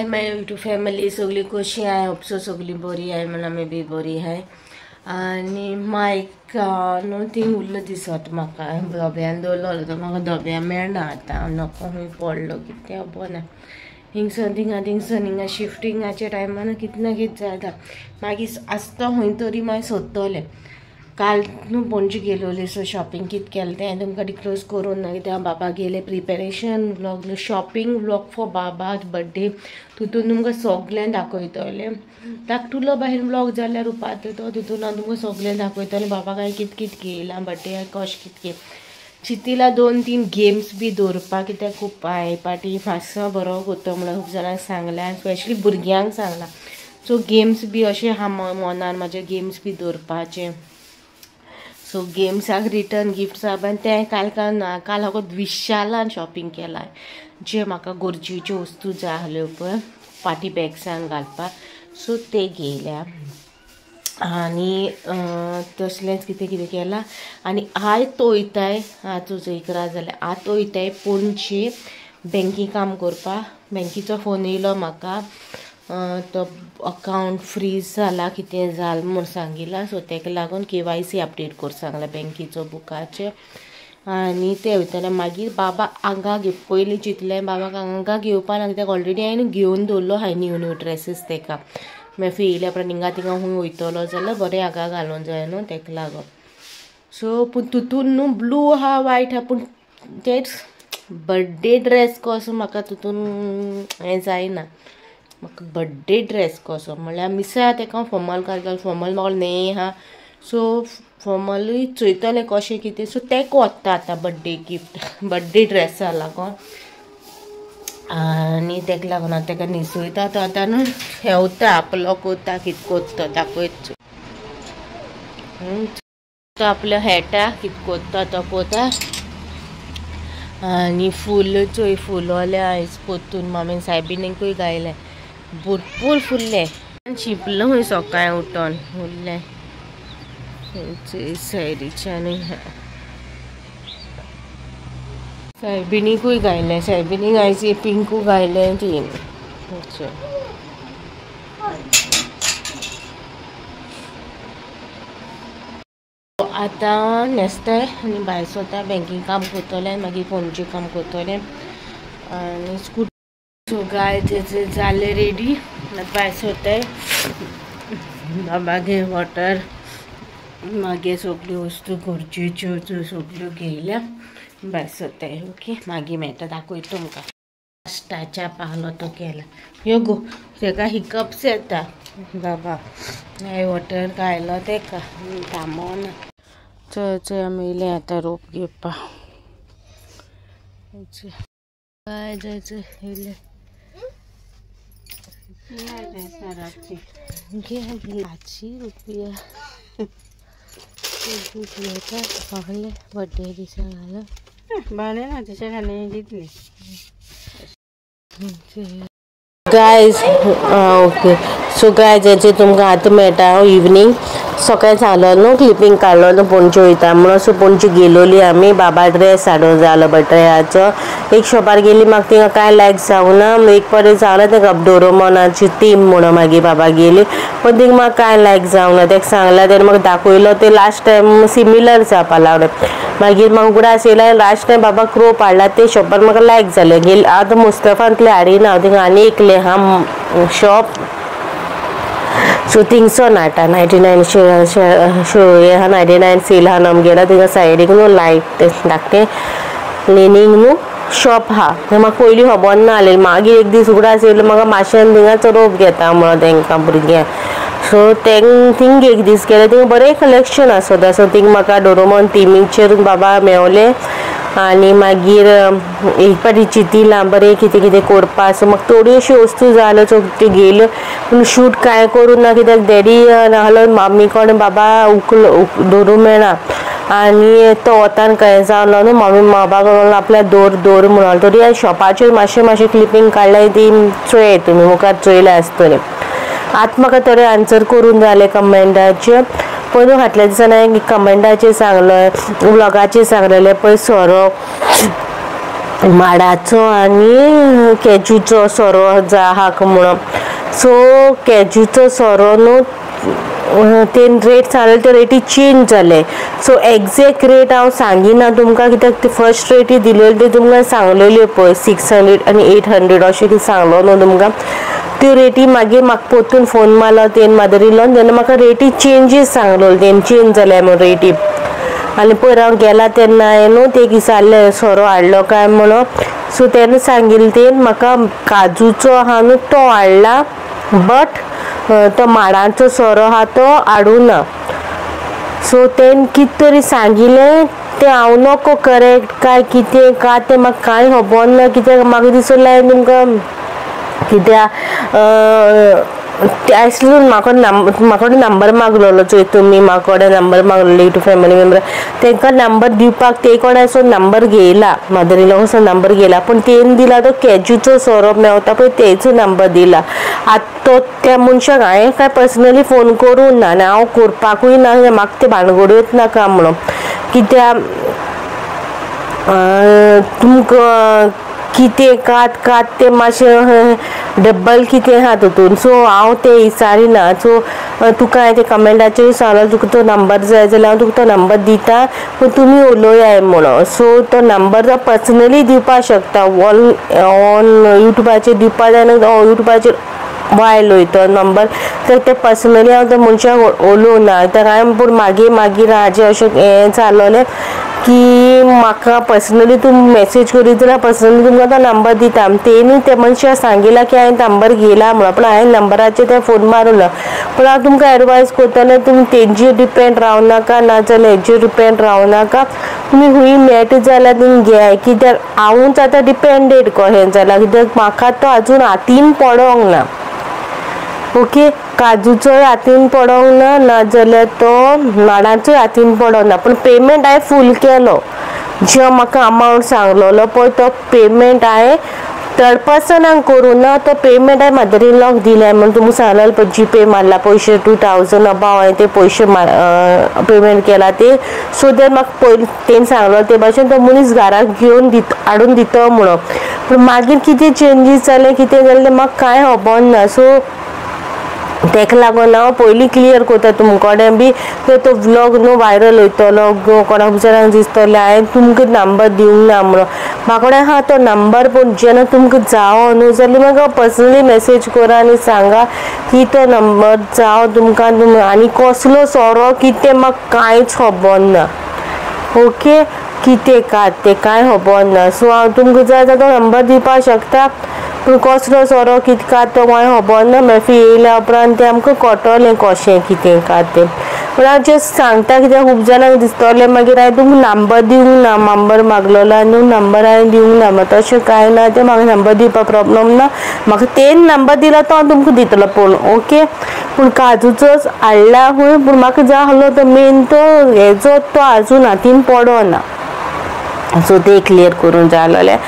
माय YouTube family सगळी कशी आहे? होपसो सगळी बरी आहे म्हणून आम्ही बी बरी आहे. आणि मायका न्हू ती उरलं दिसत म्हाका धब्यान दवरलो तो म्हाका धब्या मेळना आतां नको खंय पडलो कितें खबर ना. हिंगसन थिंगा शिफ्टिंगाच्या टायमान कितें ना कितें जाता. मागीर आसता खंय तरी मागीर सोदतलें. काल न्हू पणजे गेलोले सो शॉपिंग कितें केलें तें तुमकां डिस्क्लोज करून ना कित्याक बाबा गेले preparation vlog shopping vlog for बाबा बर्थडे तितून तुमकां सगळें दाखयतलें. धाकटुलो भायर व्लॉग जाल्यार उपात तो तितून हांव तुमकां सगळें दाखयतलें. बाबा काय कितें घेयलां बर्थडे कशें कितें चितीला 2-3 गेम्स बी दवरपाक कित्याक खूब पार्टी मातसो बरो करता म्हणून खूब जाणांक सांगलां स्पेशली भुरग्यांक सांगलां. सो गेम्स बी अशें हा मनान म्हाजे गेम्स बी दवरपाचे. सो गेम्साक रिटर्न गिफ्ट्स आहा तें काल हांव विशालान शॉपिंग केलां जे म्हाका गरजेच्यो वस्तू जाय आसल्यो पळय पार्टी बॅग्सांक घालपाक सो ते घेयल्या. आनी तसलेंच कितें केलां. आनी आयज तोयताय आज 11 जाल्यार आज तोयताय पणजे बँकी काम करपाक. बँकीचो फोन येयलो म्हाका तो अकावंट फ्रीज जाला कितें जाल म्हूण सांगिल्ला. सो तेका लागून KYC अपडेट कर सांगला बँकीचो बुकाचे. आनी ते वयतले मागीर बाबा हांगा पयलीं चिंतलें बाबाक हांगा घेवपा ना कित्याक ऑलरेडी हांवें घेवन दवरलो हाय न्यू ड्रेसीस तेका मागीर येयल्या उपरांत हिंगा थिंगा खंय वयतलो जाल्यार बरें हाका घालूंक जाय न्हू तेका लागून. सो पूण तितून न्हू ब्लू आहा वायट आहा पूण तेच बर्थडे ड्रेस कसो म्हाका तितून हें जायना. म्हाका बर्थडे ड्रेस कसो म्हणल्यार मिसा तेका फॉर्मल घालता फॉर्मल म्हाका न्हय आहा. सो फॉर्मलूय चोयतलें कशें कितें सो तेका वता आतां बर्थडे गिफ्ट बर्थडे ड्रेसा लागून. आनी तेका लागून हांव तेका न्हेसयता तो आतां न्हू हेवता आपलो कोता कितें कोत्ता दाखयत तो आपलो हेटा कितें कोत्ता तो कोता. आनी फूल चोय फुलवले आयज पोत्तून मामीन सायबिणीकूय गायलें भरपूर फुल्ले शिंपलो खंय सकाळीं उठोन फुल्लें सायडीच्यान सायबिणीकूय गायलें सायबिणीक आयज पिंकू गायलें ती. आतां न्हेसताय आनी भायर सरता बँकींग काम करतलें मागीर पणजे काम करतलें आनी स्कूटी. सो गाय तेचे जाले रेडी भायर सरताय. बाबागे वॉटर मागे सगळ्यो वस्तू गरजेच्यो सगळ्यो घेयल्या भायर सरताय. ओके मागीर मेळटा दाखयता तुमकां. नाश्ताच्या पालो तो केला यो गो तेका हिकप्स येता बाबा हे वॉटर घायलो तेका थांबोना. चल आमी येयलें आतां रोप घेवपा काय जायचं येयलें ₹500 सगळे बर्थडे दिसा घालून बरें ना तशें घालून दितली गायज. ओके सो गायज हेचे तुमकां आतां मेळटा इवनिंग. सकाळीं सांगलो न्हू क्लिपींग काडलो न्हू पणजे वयता म्हणून सो पणजे गेलोली आमी. बाबा ड्रेस हाडूंक जाय आसलो बर्थडेचो. एक शॉपार गेली म्हाका थिंगा कांय लायक जावना. एक परेन सांगलें तेका डोरेमोनाची थीम म्हणून मागीर बाबा गेली पण थिंगा म्हाका कांय लायक जावना. तेका सांगलें तेणें म्हाका दाखयलो ते लास्ट टायम सिमिलर जावपा लागलें. मागीर म्हाका उगडास येयला लास्ट टायम बाबा क्रोप हाडला ते शॉपार म्हाका लायक जालें. गेली आतां मुस्तफांतले हाडिना हांव थिंगा आनी एकलें आहा शॉप सो थिंगसोन हाडटा 99 शो हे आहा 99 सेल आहा आमगेला थिंगा सायडीक न्हू लायट धाकटें लेनींग न्हू शॉप आहा तें म्हाका पयलीं खबर नासलें. मागीर एक दीस उगडास येयलो म्हाका मातशें थिंगाचो रोप घेता म्हणून तेंकां भुरग्यांक. सो थिंग एक दीस गेलें थिंगा बरें कलेक्शन आसता. सो थिंग म्हाका डोरेमोन थिमीचेर बाबा मेवलें. आनी मागीर एक पाटी चिंतिलां बरें कितें कितें करपा. सो म्हाका थोड्यो अश्यो वस्तू जाय आसल्यो सो त्यो घेयल्यो पूण शूट कांय करूं ना कित्याक डॅडी नाहलो मामी कोण बाबा दवरूंक मेळना. आनी तो वतान काय जालो न्हू मामी बाबा आपल्या दवर म्हणून तरी शॉपाचेर मातशें क्लिपींग काडलें ती चोय तुमी मुखार चोयलें आसतलें. आतां म्हाका थोडे आन्सर करून जालें कमेंटाचे. पयलू फाटल्या दिसांनी हांवें कमेंटाचेर सांगलें व्लॉगाचेर सांगलेलें पळय सोरो माडाचो आनी कॅजूचो सोरो हाक म्हणून. सो कॅजूचो सोरो न्हू तेन रेट सांगले ते रेटी चेंज जाले. सो एग्जॅक्ट रेट हांव सांगिना तुमकां, कित्याक ते फर्स्ट रेटी दिलेली ते तुमकां सांगलेल्यो पळय 600 आनी 800 अशें कितें सांगलो न्हू तुमकां. त्यो रेटी मागीर म्हाका परतून फोन मारलो तेन मादरिलो तेन्ना म्हाका रेटी चेंजीस सांगलो, तेन चेंज जाल्या म्हणून रेटी. आनी पयर हांव गेला तेन्ना हांवें न्हू ते विचारलें सोरो हाडलो काय म्हणून. सो तेन्ना सांगिल्लें तेन म्हाका काजूचो आहा न्हू तो हाडला, बट तो माडांचो सोरो आहा तो हाडूना. सो तेन कितें तरी सांगिल्लें तें हांव नोको करेक्ट काय कितें काय तें म्हाका कांय खबर ना. कित्याक म्हाका दिसलें हांवें तुमकां कित्याक आयसलून म्हाका नंबर मागलेलो चोय तुमी म्हाका नंबर मागलेलो यूट्यूब फॅमिली मेंबर. तांकां नंबर दिवपाक ते कोणाचो नंबर घेयला, मादरिलो कसो नंबर घेयला, पूण तेन दिला तो कॅजूचो सोरो मेवता पळय तेचो नंबर दिला. आतां तो त्या मनशाक हांवें काय पर्सनली फोन करूं ना आनी हांव करपाकूय ना, म्हाका ते भानगड्योच नाका म्हणून. कित्याक तुमकां कितें कात तें मातशें डब्बल कितें आहा तातूंत. सो हांव तें विचारिना. सो तुका हांवें ते कमेंटाचेर सांगलो तुका तो नंबर जाय जाल्यार हांव तुका तो नंबर दिता, पूण तुमी उलोवया म्हणून. सो तो नंबर पर्सनली दिवपाक शकता, ऑन युट्यूबाचेर दिवपाक जाय ना, युट्यूबाचेर वायलोय तो नंबर. तर ते पर्सनली हांव त्या मनशाक उलोवना. तर हांवें पूण मागीर हाजें अशें हें जालोलें की म्हाका पर्सनली तूं मॅसेज करीत जाल्यार पर्सनली तुमकां तो नंबर दिता. तेणी त्या मनशाक सांगिला की हांवें नंबर घेयला म्हणून, पूण हांवें नंबराचेर ते फोन मारूं ना. पूण हांव तुमकां एडवायस करतलें तुमी तेंचेर डिपेंड रावं नाका, नाजाल्यार हेचेर डिपेंड रावं नाका. तुमी खूंय मेळटा जाल्यार तुमी घेयात. कित्याक हांवूच आतां डिपेंडेड कशें जालां, कित्याक म्हाका तो आजून हातीन पडोंक ना. ओके, काजूचोय हातीन पडोंक ना, नाजाल्यार तो माडांचोय हातीन पडोंक ना. पूण पेमेंट हांवें फूल केलो, जो म्हाका अमावंट सांगलेलो पळय तो पेमेंट हांवें थर्ड पर्सनाक करूं ना, तो पेमेंट हांवें मदर-इन-लॉक दिल्या म्हणून तुमकां सांगलेलें पळय जीपे मारला पयशे 2000 अबाव हांवें ते पयशे पेमेंट केला ते. सो दॅट म्हाका पयलीं तेणी सांगलो ते भाशेन तो मनीस घराक घेवन हाडून दितो म्हणून. पूण मागीर कितें चेंजीस जालें कितें जालें तें म्हाका कांय खबर ना. सो तेका लागून हांव पयलीं क्लियर करता तुमचे कडेन बी तो व्लॉग न्हू वायरल वयतलो, कोणाक विचारांक दिसतलें हांवें तुमकां नंबर दिवंक ना म्हणून. म्हाका कडेन आहा तो नंबर, पूण जेन्ना तुमकां जावो न्हू जाल्यार म्हाका पर्सनली मॅसेज करा आनी सांगा की तो नंबर जावो तुमकां. आनी कसलो सोरो कितें म्हाका कांयच खबर ना. ओके, कितें तें कांय खबर ना. सो हांव तुमकां जाय जाल्यार तो नंबर दिवपाक शकता, पूण कसलो सोरो कितें तो कांय खबर ना. मेफी येयल्या उपरांत तें आमकां कळटलें कशें कितें तें. पूण हांव जस्ट सांगता कित्याक खूब जाणांक दिसतलें मागीर हांवें तुमकां नंबर दिवंक ना, नंबर मागलेलो न्हू, नंबर हांवें दिवंक ना. मात तशें कांय ना, तें म्हाका नंबर दिवपाक प्रॉब्लम ना. म्हाका तेन नंबर दिला तो हांव तुमकां दितलो पळोवन. ओके, पूण काजूचोच हाडला खंय, पूण म्हाका जाय आसलो तो मेन तो हेजो तो आजून हातीन पडोना. सो ते क्लियर करूंक जाय आसलेलें.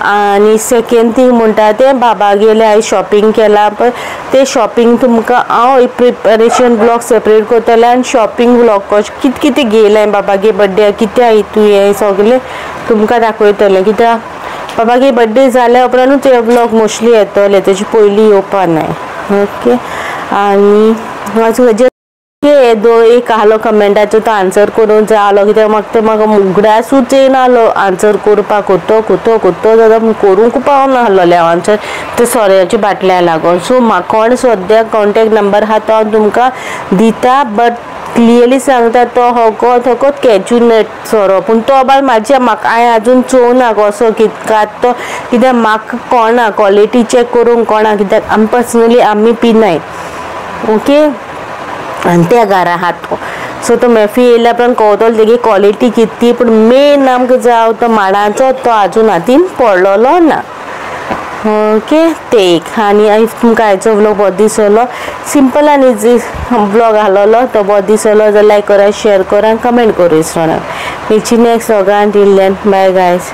आनी सेकेंड थिंग म्हणटा तें बाबा गेले हांवें शॉपिंग केला पळय तें शॉपिंग तुमकां हांव प्रिपरेशन ब्लॉग सेपरेट करतलें आनी शॉपिंग ब्लॉग कशें कितें कितें घेयलें बाबागे बड्डे कित्या हितू हें सगळें तुमकां दाखयतलें. कित्याक बाबागे बड्डे जाल्या उपरांतूच हे ब्लॉग मोस्टली येतले, तेजे पयलीं येवपा नाय. ओके, आनी एक आहलो कमेंटाचो तो आन्सर करूंक जाय आसलो, कित्याक म्हाका उगडासूच येयनाहलो आन्सर करपाक. कोतो जाल्यार करूंक पावना आहलोलें हांव आन्सर ते सोऱ्याच्या बाटल्या लागून. सो म्हाका सद्याक कॉन्टेक्ट नंबर आहा तो हांव तुमकां दिता, बट क्लियरली सांगता तो होकोत कॅजू नट सोरो. पूण तो बाय म्हाका हांवें आजून चोवना कसो कितकात तो, कित्याक म्हाका कळना क्वॉलिटी चॅक करूंक कळना, कित्याक आमी पर्सनली आमी पिनाय. ओके, आनी त्या घरा आहा तो. सो तो मेफी येयल्या उपरांत कळटलो तेगे क्वॉलिटी कितली. पूण मेन आमकां जाय तो माडांचो तो आजून हातीन पडलेलो ना. ओके, ते एक. आनी तुमकां हाचो व्लॉग बरो दिसलो, सिंपल आनी इजी ब्लॉग आहलोलो, तो बरो दिसलो जाल्यार लायक करा, शेअर करा, कमेंट करूं इसरो ना. मेळची नेक्स्ट व्लॉगान. Till then bye guys.